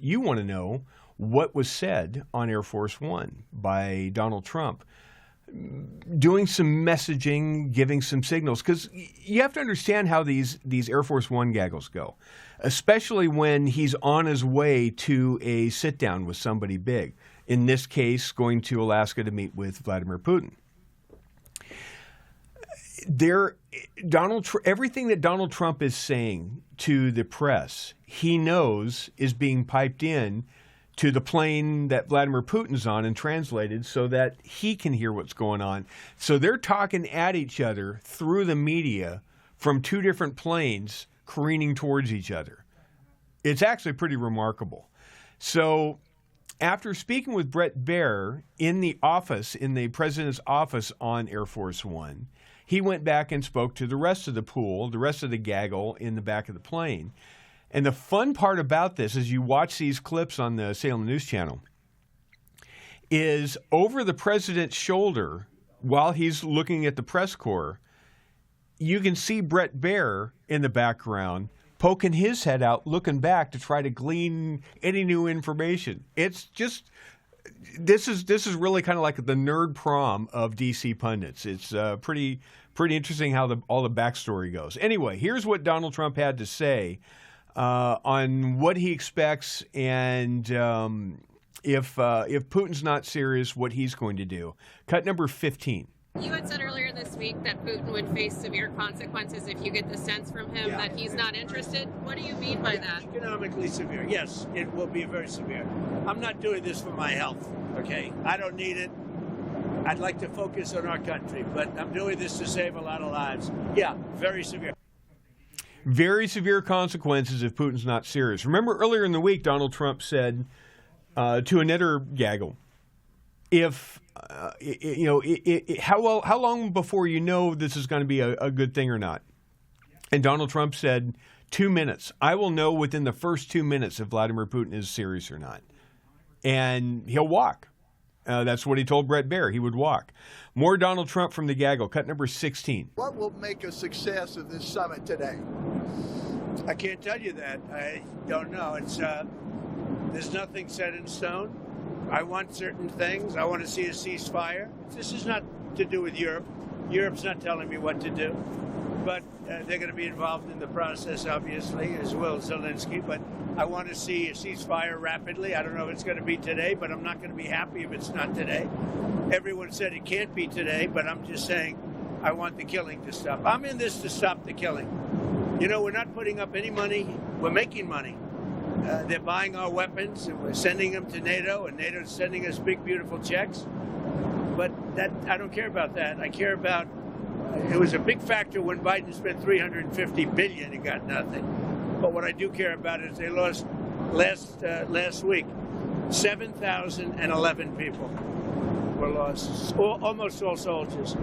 you want to know what was said on Air Force One by Donald Trump, doing some messaging, giving some signals, because you have to understand how these Air Force One gaggles go, especially when he's on his way to a sit-down with somebody big, in this case, going to Alaska to meet with Vladimir Putin. Everything that Donald Trump is saying to the press, he knows is being piped in to the plane that Vladimir Putin's on and translated so that he can hear what's going on. So they're talking at each other through the media from two different planes careening towards each other. It's actually pretty remarkable. So after speaking with Brett Baer in the president's office on Air Force One, he went back and spoke to the rest of the pool, the rest of the gaggle in the back of the plane. And the fun part about this, as you watch these clips on the Salem News Channel, is over the president's shoulder, while he's looking at the press corps, you can see Brett Baer in the background poking his head out, looking back to try to glean any new information. It's just, this is really kind of like the nerd prom of DC pundits. It's pretty interesting how all the backstory goes. Anyway, here's what Donald Trump had to say on what he expects and if Putin's not serious, what he's going to do. Cut number 15. You had said earlier this week that Putin would face severe consequences if you get the sense from him that he's not interested. What do you mean by that? Economically severe. Yes, it will be very severe. I'm not doing this for my health, okay? I don't need it. I'd like to focus on our country, but I'm doing this to save a lot of lives. Yeah, very severe. Very severe consequences if Putin's not serious. Remember earlier in the week, Donald Trump said to another gaggle, how long before you know this is going to be a good thing or not? And Donald Trump said 2 minutes. I will know within the first 2 minutes if Vladimir Putin is serious or not. And he'll walk. That's what he told Brett Baer. He would walk. More Donald Trump from the gaggle. Cut number 16. What will make a success of this summit today? I can't tell you that. I don't know. It's there's nothing set in stone. I want certain things. I want to see a ceasefire. This is not to do with Europe. Europe's not telling me what to do. But they're going to be involved in the process, obviously, as will Zelensky. But I want to see a ceasefire rapidly. I don't know if it's going to be today, but I'm not going to be happy if it's not today. Everyone said it can't be today, but I'm just saying I want the killing to stop. I'm in this to stop the killing. You know, we're not putting up any money. We're making money. They're buying our weapons, and we're sending them to NATO, and NATO's sending us big, beautiful checks. But that I don't care about that. I care about, it was a big factor when Biden spent $350 billion and got nothing. But what I do care about is they lost last week, 7,011 people were lost, almost all soldiers.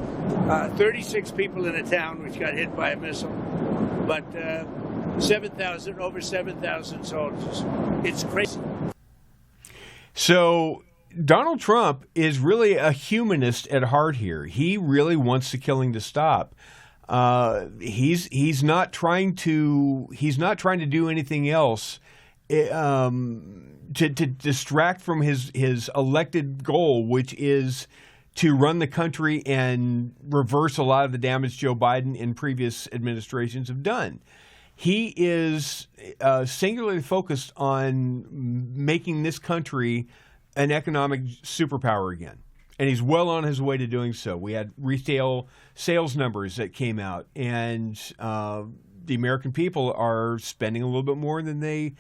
36 people in a town which got hit by a missile. But over 7,000 soldiers. It's crazy. So Donald Trump is really a humanist at heart here. He really wants the killing to stop. He's not trying to do anything else to distract from his elected goal, which is to run the country and reverse a lot of the damage Joe Biden and previous administrations have done. He is singularly focused on making this country an economic superpower again. And he's well on his way to doing so. We had retail sales numbers that came out, and the American people are spending a little bit more than they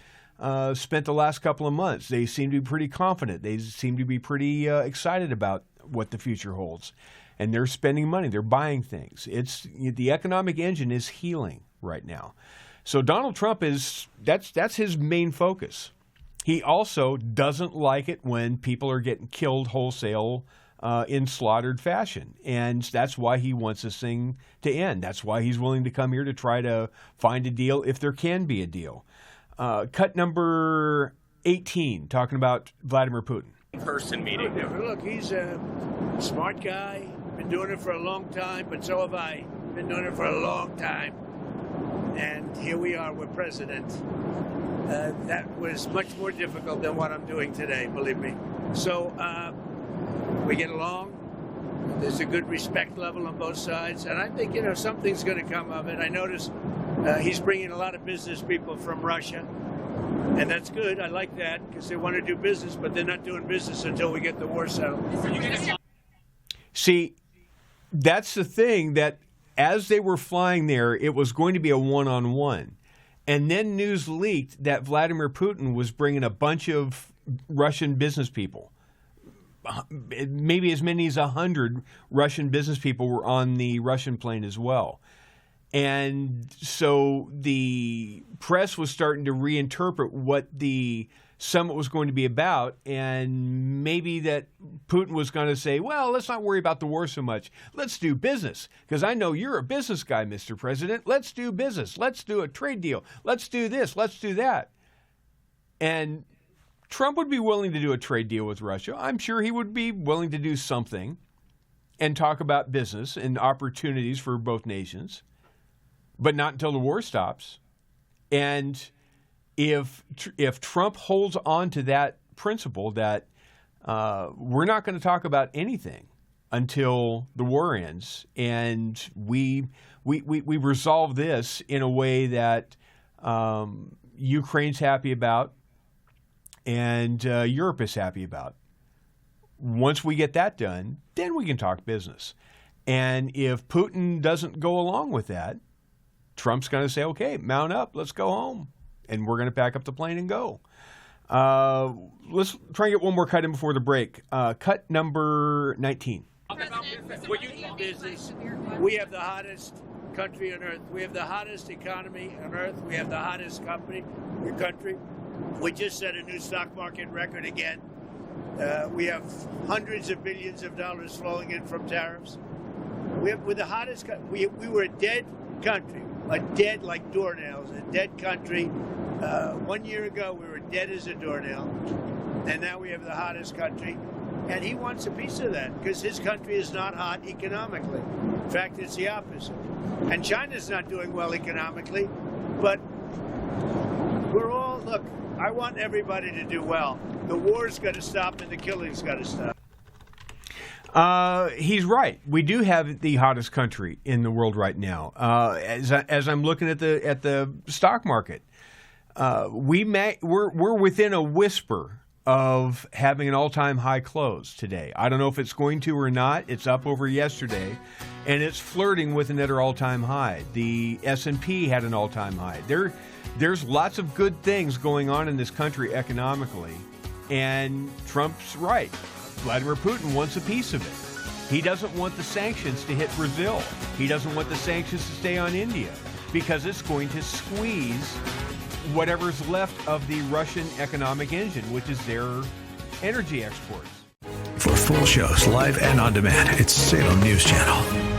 spent the last couple of months. They seem to be pretty confident. They seem to be pretty excited about what the future holds. And they're spending money. They're buying things. The economic engine is healing right now. So Donald Trump that's his main focus. He also doesn't like it when people are getting killed wholesale in slaughtered fashion. And that's why he wants this thing to end. That's why he's willing to come here to try to find a deal if there can be a deal. Cut number 18, talking about Vladimir Putin. In-person meeting. Look, he's a smart guy. Been doing it for a long time, but so have I. Been doing it for a long time. And here we are with President. that was much more difficult than what I'm doing today, believe me. So we get along. There's a good respect level on both sides, and I think, something's going to come of it. I noticed he's bringing a lot of business people from Russia, and that's good. I like that because they want to do business, but they're not doing business until we get the war settled. See, that's the thing, that as they were flying there, it was going to be a one-on-one. And then news leaked that Vladimir Putin was bringing a bunch of Russian business people. Maybe as many as 100 Russian business people were on the Russian plane as well. And so the press was starting to reinterpret what the summit was going to be about, and maybe that Putin was going to say, well, let's not worry about the war so much. Let's do business, because I know you're a business guy, Mr. President. Let's do business. Let's do a trade deal. Let's do this. Let's do that. And Trump would be willing to do a trade deal with Russia. I'm sure he would be willing to do something and talk about business and opportunities for both nations, but not until the war stops. And if Trump holds on to that principle that we're not going to talk about anything until the war ends, and we resolve this in a way that Ukraine's happy about and Europe is happy about. Once we get that done, then we can talk business. And if Putin doesn't go along with that, Trump's going to say, okay, mount up, let's go home. And we're going to pack up the plane and go. Let's try and get one more cut in before the break. Cut number 19. When you do business, we have the hottest country on earth. We have the hottest economy on earth. We have the hottest country. We just set a new stock market record again. We have hundreds of billions of dollars flowing in from tariffs. We're the hottest. We were a dead country, like doornails, a dead country. 1 year ago, we were dead as a doornail, and now we have the hottest country. And he wants a piece of that because his country is not hot economically. In fact, it's the opposite. And China's not doing well economically, but look, I want everybody to do well. The war's got to stop and the killing's got to stop. He's right. We do have the hottest country in the world right now. As I'm looking at the stock market, we're within a whisper of having an all-time high close today. I don't know if it's going to or not. It's up over yesterday, and it's flirting with another all-time high. The S&P had an all-time high. There's lots of good things going on in this country economically, and Trump's right. Vladimir Putin wants a piece of it. He doesn't want the sanctions to hit Brazil. He doesn't want the sanctions to stay on India because it's going to squeeze whatever's left of the Russian economic engine, which is their energy exports. For full shows, live and on demand, it's Salem News Channel.